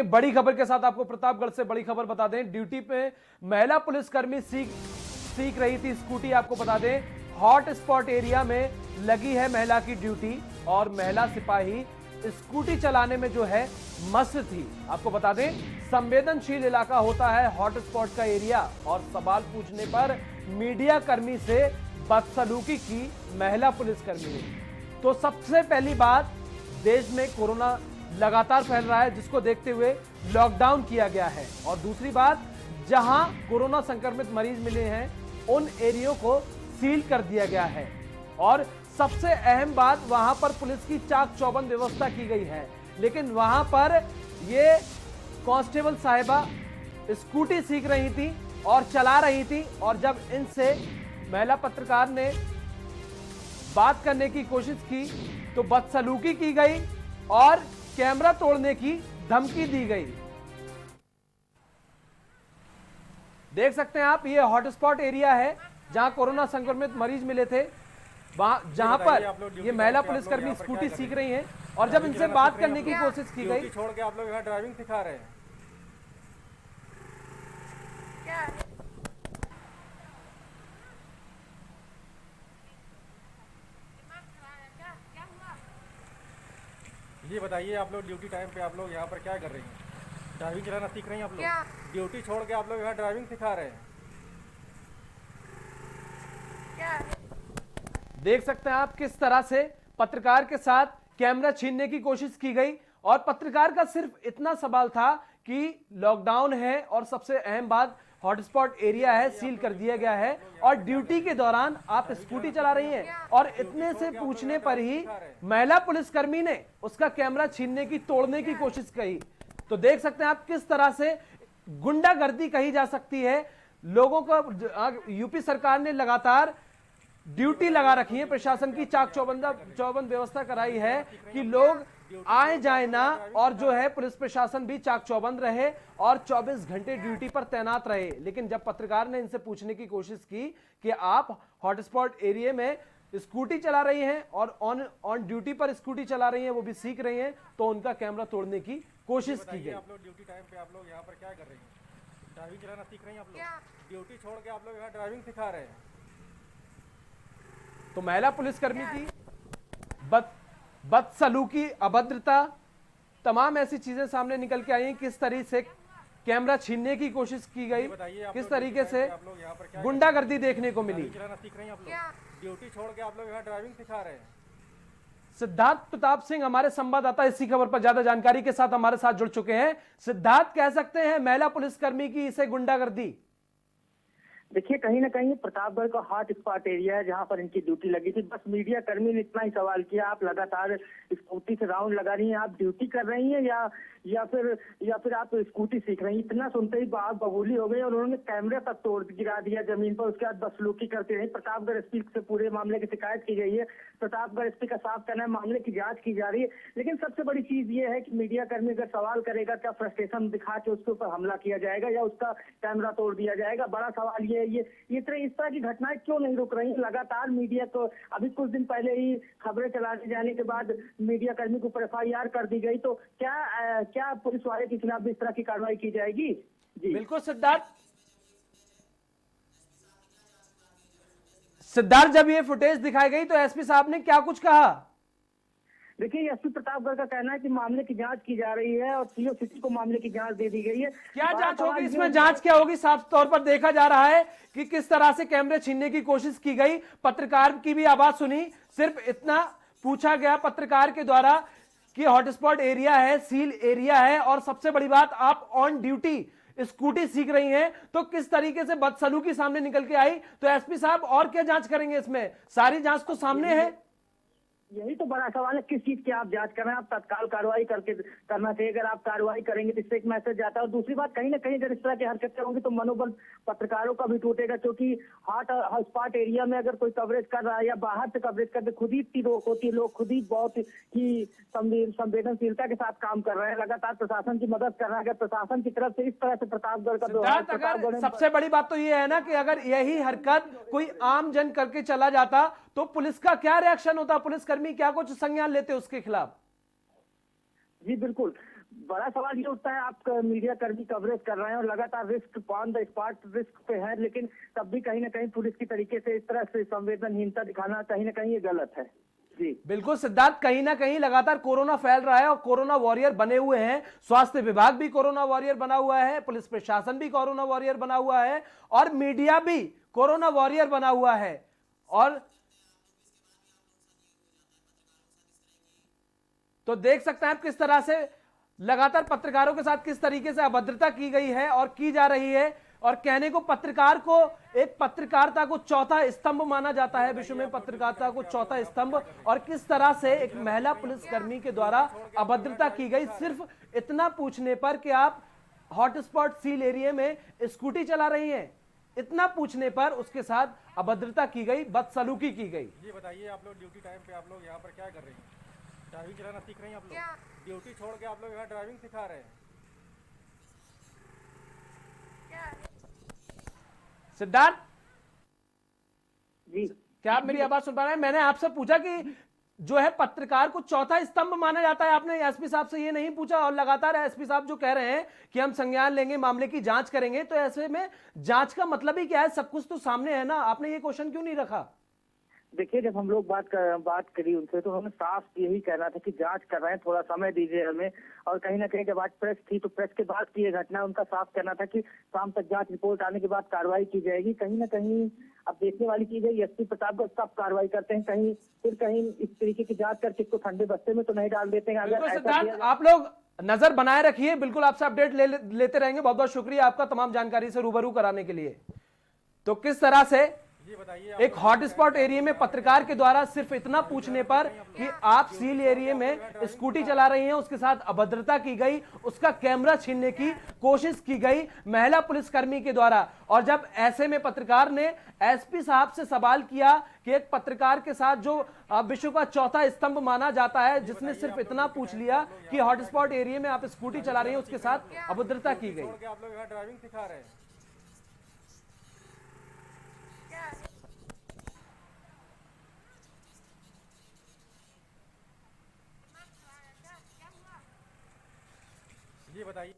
बड़ी खबर के साथ आपको प्रतापगढ़ से बड़ी खबर बता दें। ड्यूटी पे महिला पुलिसकर्मी सीख रही थी स्कूटी। आपको बता दें हॉट स्पॉट एरिया में लगी है महिला की ड्यूटी और महिला सिपाही स्कूटी चलाने में जो है मस्त थी। आपको बता दें संवेदनशील इलाका होता है हॉट स्पॉट का एरिया और सवाल पूछने पर मीडिया कर्मी से बदसलूकी की महिला पुलिसकर्मी ने। तो सबसे पहली बात, देश में कोरोना लगातार फैल रहा है जिसको देखते हुए लॉकडाउन किया गया है। और दूसरी बात, जहां कोरोना संक्रमित मरीज मिले हैं उन एरियो को सील कर दिया गया है। और सबसे अहम बात, वहां पर पुलिस की चाक चौबंद व्यवस्था की गई है। लेकिन वहां पर ये कांस्टेबल साहिबा स्कूटी सीख रही थी और चला रही थी और जब इनसे महिला पत्रकार ने बात करने की कोशिश की तो बदसलूकी की गई और कैमरा तोड़ने की धमकी दी गई। देख सकते हैं आप, ये हॉटस्पॉट एरिया है जहां कोरोना संक्रमित मरीज मिले थे, वहां जहां पर ये महिला पुलिसकर्मी स्कूटी सीख रही हैं और जब इनसे बात करने की कोशिश की गई। छोड़ के आप लोग यहाँ ड्राइविंग सिखा रहे हैं क्या? ये बताइए, आप लोग ड्यूटी टाइम पे आप लोग यहाँ पर क्या कर रही हैं? ड्राइविंग चलाना सीख रही हैं आप लोग? ड्यूटी छोड़ के आप लोग यहाँ ड्राइविंग सिखा रहे हैं क्या? देख सकते हैं आप किस तरह से पत्रकार के साथ कैमरा छीनने की कोशिश की गई और पत्रकार का सिर्फ इतना सवाल था कि लॉकडाउन है और सबसे अहम बात हॉटस्पॉट एरिया है, सील कर दिया गया है और ड्यूटी के दौरान आप स्कूटी चला रही हैं। और इतने से पूछने पर ही महिला पुलिसकर्मी ने उसका कैमरा छीनने की, तोड़ने की कोशिश की। तो देख सकते हैं आप किस तरह से गुंडागर्दी कही जा सकती है। लोगों को यूपी सरकार ने लगातार ड्यूटी लगा रखी है, प्रशासन की चाक चौबंद व्यवस्था कराई है कि लोग आए जाए ना, और जो है पुलिस प्रशासन भी चाक चौबंद रहे और 24 घंटे ड्यूटी पर तैनात रहे। लेकिन जब पत्रकार ने इनसे पूछने की कोशिश की कि आप हॉटस्पॉट एरिया में स्कूटी चला रही हैं और ऑन ड्यूटी पर स्कूटी चला रही हैं, वो भी सीख रही हैं, तो उनका कैमरा तोड़ने की कोशिश की गई। आप लोग ड्यूटी टाइम पे आप लोग यहाँ पर क्या कर रही हैं? ड्राइविंग चलाना सीख रही हैं आप लोग? ड्यूटी छोड़ के आप लोग यहाँ ड्राइविंग सिखा रहे हैं। तो महिला पुलिसकर्मी की बदसलूकी, अभद्रता, तमाम ऐसी चीजें सामने निकल के आई हैं। किस तरीके से कैमरा छीनने की कोशिश की गई, किस तरीके से गुंडागर्दी देखने को मिली। ड्यूटी छोड़ के आप लोग यहाँ ड्राइविंग सिखा रहे हैं। सिद्धार्थ प्रताप सिंह हमारे संवाददाता इसी खबर पर ज्यादा जानकारी के साथ हमारे साथ जुड़ चुके हैं। सिद्धार्थ, कह सकते हैं महिला पुलिसकर्मी की इसे गुंडागर्दी? देखिए, कहीं ना कहीं प्रतापगढ़ का हॉट स्पॉट एरिया है जहां पर इनकी ड्यूटी लगी थी। बस मीडिया कर्मी ने इतना ही सवाल किया, आप लगातार स्कूटी से राउंड लगा रही हैं, आप ड्यूटी कर रही हैं या फिर आप स्कूटी सीख रही हैं? इतना सुनते ही बात बबूली हो गई और उन्होंने कैमरे तक तोड़ गिरा दिया जमीन पर। उसके बाद बदसलूकी करते रहे। प्रतापगढ़ एसपी से पूरे मामले की शिकायत की गई है। प्रतापगढ़ एसपी का साफ कहना है मामले की जाँच की जा रही है। लेकिन सबसे बड़ी चीज ये है कि मीडिया कर्मी अगर सवाल करेगा, क्या फ्रस्ट्रेशन दिखा के उसके ऊपर हमला किया जाएगा या उसका कैमरा तोड़ दिया जाएगा? बड़ा सवाल ये है। इस तरह की घटनाएं क्यों नहीं रुक रही? लगातार मीडिया को, अभी कुछ दिन पहले ही खबरें चलाने जाने के बाद मीडिया कर्मी के ऊपर FIR कर दी गई। तो क्या पुलिस वाले के खिलाफ भी इस तरह की कार्रवाई की जाएगी? जी बिल्कुल सिद्धार्थ, जब ये फुटेज दिखाई गई तो एसपी साहब ने क्या कुछ कहा? देखिए, एसपी प्रतापगढ़ का कहना है कि मामले की जांच की जा रही है और सीओ सिटी को मामले की जांच दे दी गई है। क्या जांच होगी इसमें? जांच क्या होगी? साफ तौर पर देखा जा रहा है कि किस तरह से कैमरे छीनने की कोशिश की गई। पत्रकार की भी आवाज सुनी, सिर्फ इतना पूछा गया पत्रकार के द्वारा कि हॉटस्पॉट एरिया है, सील एरिया है और सबसे बड़ी बात, आप ऑन ड्यूटी स्कूटी सीख रही हैं, तो किस तरीके से बदसलूकी सामने निकल के आई। तो एसपी साहब और क्या जांच करेंगे इसमें? सारी जांच तो सामने है। यही तो बड़ा सवाल है, किस चीज की आप जांच कर रहे हैं? आप तत्काल कार्रवाई करना चाहिए। अगर आप कार्रवाई करेंगे तो इससे एक मैसेज जाता है। और दूसरी बात, कहीं ना कहीं अगर इस तरह की हरकतें होंगी तो मनोबल पत्रकारों का भी टूटेगा, क्योंकि हॉट स्पॉट एरिया में अगर कोई कवरेज कर रहा है या बाहर से कवरेज करते, खुद ही इतनी रोक होती है, लोग खुद ही बहुत ही संवेदनशीलता के साथ काम कर रहे हैं, लगातार प्रशासन की मदद कर रहे हैं। अगर प्रशासन की तरफ से इस तरह से प्रतापगढ़ का सबसे बड़ी बात तो ये है ना कि अगर यही हरकत कोई आम जन करके चला जाता तो पुलिस का क्या रिएक्शन होता? पुलिसकर्मी क्या कुछ संज्ञान लेते उसके खिलाफ? जी बिल्कुल, बड़ा सवाल ये उठता है, आप मीडिया कर्मी कवरेज कर रहे हैं और लगातार risk on the spot risk पे है, लेकिन तब भी कहीं ना कहीं पुलिस की तरीके से इस तरह से संवेदनहीनता दिखाना कहीं ना कहीं ये गलत है। जी बिल्कुल सिद्धार्थ, कहीं ना कहीं लगातार कोरोना फैल रहा है और कोरोना वॉरियर बने हुए हैं। स्वास्थ्य विभाग भी कोरोना वॉरियर बना हुआ है, पुलिस प्रशासन भी कोरोना वॉरियर बना हुआ है और मीडिया भी कोरोना वॉरियर बना हुआ है। और तो देख सकते हैं आप किस तरह से लगातार पत्रकारों के साथ किस तरीके से अभद्रता की गई है और की जा रही है। और कहने को पत्रकार को, एक पत्रकारिता को चौथा स्तंभ माना जाता है, विश्व में पत्रकारिता को चौथा स्तंभ, और किस तरह से एक महिला पुलिसकर्मी के द्वारा अभद्रता की गई सिर्फ इतना पूछने पर कि आप हॉटस्पॉट सील एरिया में स्कूटी चला रही हैं, इतना पूछने पर उसके साथ अभद्रता की गई, बदसलूकी की गई। ये बताइए, आप लोग ड्यूटी टाइम पे आप लोग यहाँ पर क्या कर रही हैं? ड्राइविंग चलाना सीख रही हैं आप लोग? ड्यूटी छोड़ के आप लोग यहाँ ड्राइविंग सिखा रहे हैं? सिद्धार्थ जी, क्या आप मेरी आवाज सुन पा रहे हैं? मैंने आपसे पूछा कि जो है पत्रकार को चौथा स्तंभ माना जाता है, आपने एसपी साहब से ये नहीं पूछा। और लगातार एसपी साहब जो कह रहे हैं कि हम संज्ञान लेंगे, मामले की जांच करेंगे, तो ऐसे में जांच का मतलब ही क्या है? सब कुछ तो सामने है ना, आपने ये क्वेश्चन क्यों नहीं रखा? देखिए, जब हम लोग बात करी उनसे तो हमें साफ यही कहना था कि जांच कर रहे हैं, थोड़ा समय दीजिए हमें। और कहीं ना कहीं जब आज प्रेस थी तो प्रेस के बाद की ये घटना, उनका साफ कहना था कि शाम तक जांच रिपोर्ट आने के बाद कार्रवाई की जाएगी। कहीं ना कहीं अब देखने वाली चीज है, एसपी प्रतापगढ़ सब कार्रवाई करते हैं, कहीं फिर कहीं इस तरीके की जांच करके इसको ठंडे बस्ते में तो नहीं डाल देते हैं। बिल्कुल सिद्धार्थ, आप लोग नजर बनाए रखिए, बिल्कुल आपसे अपडेट लेते रहेंगे। बहुत बहुत शुक्रिया आपका तमाम जानकारी से रूबरू कराने के लिए। तो किस तरह से एक हॉटस्पॉट एरिया में पत्रकार के द्वारा सिर्फ इतना पूछने पर कि आप सील एरिया में स्कूटी चला रही हैं, उसके साथ अभद्रता की गई, उसका कैमरा छीनने की कोशिश की गई महिला पुलिसकर्मी के द्वारा। और जब ऐसे में पत्रकार ने एसपी साहब से सवाल किया कि एक पत्रकार के साथ जो विश्व का चौथा स्तंभ माना जाता है, जिसने सिर्फ इतना पूछ लिया कि हॉटस्पॉट एरिया में आप स्कूटी चला रही हैं, उसके साथ अभद्रता की गई। आप लोग यहाँ ड्राइविंग सिखा रहे हैं? ये बताइए।